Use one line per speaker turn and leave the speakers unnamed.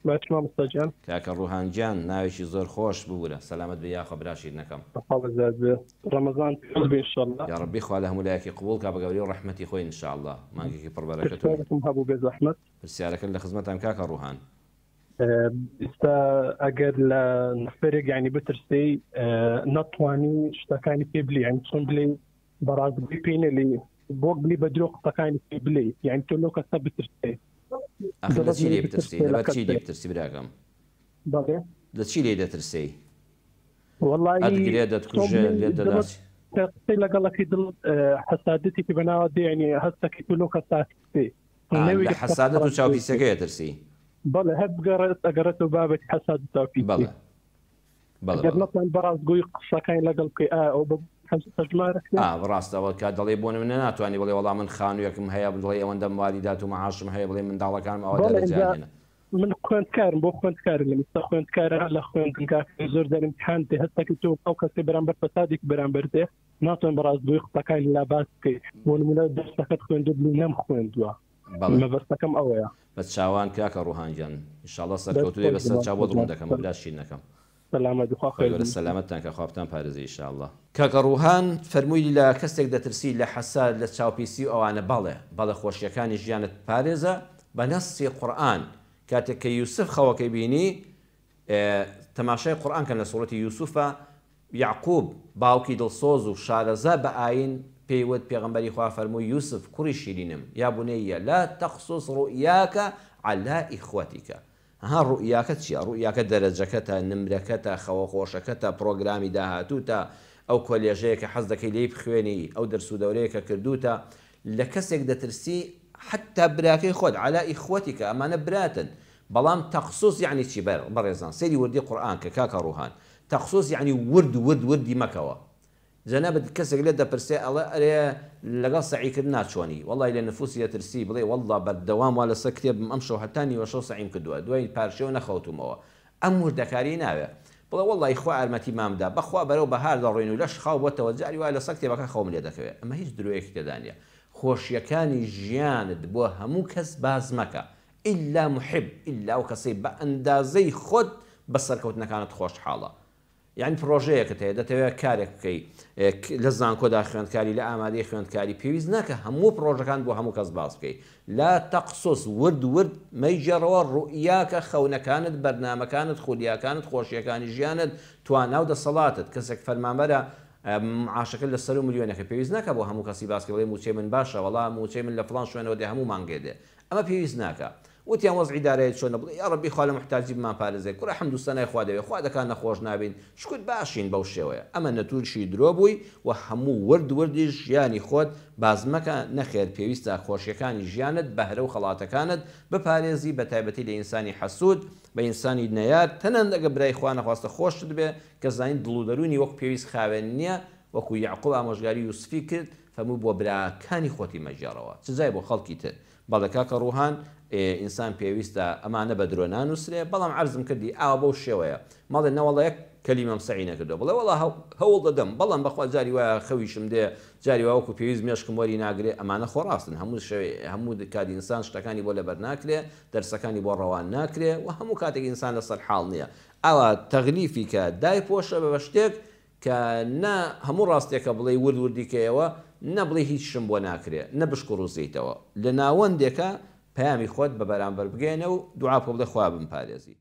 باش ما مستجان
کاکە ڕووهانگیان ناوێکی زۆر خۆش ببوورە سەلامت بە یاخە براشید نەکەم
حافظ زاد رمضان قلبي ان شاء الله.
یا ڕبی خوا لە هەموو لایەکی قبول کا بە گەوری و ڕەحمەتی خۆی انشاءالله مانگێکی پڕبەرەکەت و بێ
تشتغلكم هابو بزحمت.
پرسیارەکەن لە خزمەتان کاکە ڕووهان.
استا اگر نفرق يعني بترسي نطواني اشتكاني في بلي يعني تصون بلي براز بلي بين اللي بوق بلي بدروق اشتكاني في بلي يعني تقول لك بترسي
ئەخر لە چی لێ بترسی لەبەر چی لێ
لك
بترسی براکەم
بله
لە چی لێ دەترسی
والله
ئەتگرێ دەتکوژێ لێ دەداسی
تقصي لك الله في ظل حسادتي في بناودي يعني هسه كي لك ساكتي
لە حەسادەت و چاوپیسەکەی دەترسی.
بله هب قرأت بابك حساد توفيقي
بەڵێ
اگر مثلا براز قوي قصه كاين لقلك او تجمارك
ڕاستەوە کات دەڵێ بۆن منە ناتوانانی بڵێ وەڵام من خانوویەکم هەیە بڵێ ئەوەندە موالیدات و معاشم هەیە بڵێ منداڵەکانم ئەوە دەرەجانێنە.
من خوێندکارم بۆ خوێندکار لە مستا خوێندکارە لە خوێندنگا زۆر دەرمتحان دێ هەستاکە تۆ ئەو کەسی بەرامبەر فەسادێک بەرامبەر دێ ناتوان بەڕاستگووی قسەکانی لا باس بکەیت بۆ نمونە دەستەکەت خوێندبوو نەم خوێندووە مەبەستەکەم ئەوەیە
بە چاوان کاکە ڕووهانگیان ئینشاءالله سەرکەوتوێ بەسەر چاو بۆ دڵم دەکەم براشین نەکەم.
سەلامەت خوا خێر
سەلامەتتان کە خوابتان پارێزی ئینشاءالله. کاکە ڕووهان فەرمووی لە کەسێک دەترسی لە حەساد لە چاوپیسی و ئەوانە بەڵێ خۆشیەکانی ژیانت پارێزە بە نەسی قورئان کاتێک کە یوسف خەوەکەی بینی تەماشای قورئان کە لە سوورەتی یوسوفە یعقوب باوکی دڵسۆز و شارەزا بە ئاین پێیوت پێغەمبەری خوا فەرمووی یوسف کوڕی شیرینم یا بونەیە لا تەخسوس ڕوئیاکە عەلا ئیخوەتیکە. ها ڕوئیاکە چییە؟ ڕوئیاکە دەرەجەکەتە نمرەکەتە خەوە خۆشەکەتە پرۆگرامی داهاتووتە ئەو کۆلێژەیە کە حەز دەکەی لێی بخوێنی ئەو دەرس و دەورەیە کە کردوتە لە کەسێک دەترسی حتا براکەی خۆت عەلا ئیخوەتیکە ئەمانە براتن. بەڵام تەخسوس یعنی چی بەڕێزان سەیری وردی قورئان کە کاکە ڕووهان تەخسوس یعنی وردی مەکەوە. جەنابەت کەسێک لێ دەپرسێ ئەڵێ ئەرێ لەگەڵ سەعیکرد ناچۆنی وەڵی لە نفوسی دەترسی بڵێ وەڵڵا بەردەوام وا لەسەر کتێبم ئەم شەو هەتا نیوە شەو سەعیم کردووە دوای پارچەوە نەخەوتومەوە ئەم وردەکاری ناوێ بڵێ وەڵی خوا ئارمەتی مامدا بەخوا بەرەو بەهار دەڕۆین و لەش خاو بۆتەوە جاری وای لەسەر کتێبەکە خەوم لێ دەکەوێت ئەمە هیچ درۆیەکی تێدا نیە. خۆشیەکانی ژیانت بۆ هەموو کەس باز مەکە ئیلا محب ئیلا و کەسەی بە ئەندازەی خۆت بە سەرکەوتنەکانت خۆشحاڵە. یعنی پرۆژەیەکت هەیە دەتەوێت کارێک بکەی لە زانکۆدا خوێندکاری لە ئامادەی خوێندکاری پێویست ناکە هەموو پرۆژەکان بۆ هەموو کەس باز بکەیت. لا تەقسوس ورد مەیجێڕەوە ڕوئیاکە خەونەکانت بەرنامەکانت خولیاکانت خۆشیەکانی ژیانت توانە و دەسەڵاتت کەسێک فەرمانبەرە معاشەکە لە سەر و ملیۆنەکە پێویست ناکە بۆ هەموو کەسی باس بڵێ موچەی من باشە وەڵام موچەی من لە فڵان شوێنەوە دێ هەموو مانگێ دێ ئەمە پێویست ناکە. وتیان وەزعی دارایەت چۆنە بڵێ یا ڕەبی خوا لە محتاجی بمان پارێزێ کوڕە حەمد و سەنای خوا دەوێ خوا دەکات نەخۆش نابین شکوت باشین بەو شێوەیە ئەمە نەتوورشی درۆ بووی و هەموو وردی ژیانی خۆت بازمەکە نەخێر پێویستە خۆشیەکانی ژیانت بەهرە و خەڵاتەکانت بپارێزی بە تایبەتی لە ئینسانی حەسوود بە ئینسانی نەیار تەنەن ئەگە برای خوا نەخواستە خۆشت بێ کە زانین دڵ و دەرونی وەک پێویست خاوێن نییە وەکو یعقوب ئامۆژگاری یوسفی کرد فەرمووی بۆ براکانی خۆتی مەژێڕەوە چ جای بۆ خەڵکی تر. بەڵێ کاکە ڕووهان ئینسان پێویستە ئەمانە بە درۆ نانووسرێ بەڵام عەرزم کردی ئاوا بەو شێوەیە ماڵێ نەوەڵە یەک کەلیمەم سەعی نەکردو بڵێ وەڵا هەوڵ دەدەم بەڵام بەخوا جاری وایە خەویشم دێ جاری وەکو پێویست مێشکم وەری ناگرێ ئەمانە خۆڕاستن هەموو کاتی ئینسان شتەکانی بۆ لەبەر ناکرێ دەرسەکانی بۆ ڕەوان ناکرێ و هەموو کاتێک ئینسان لەسەر حاڵ نییە ئەوە تەغلیفی کە دای پۆشە بە شتێک کە نە هەموو ڕاستێکە بڵێ وردیکەیەوە نە بڵێ هیچ شم بۆ ناکرێ نە بشک و ڕووزیتەوە لە ناوەندێکە پەیامی خۆت بە بەرامبەر بگەێنە و دوعا بکە بڵێ خوا بمپارێزی.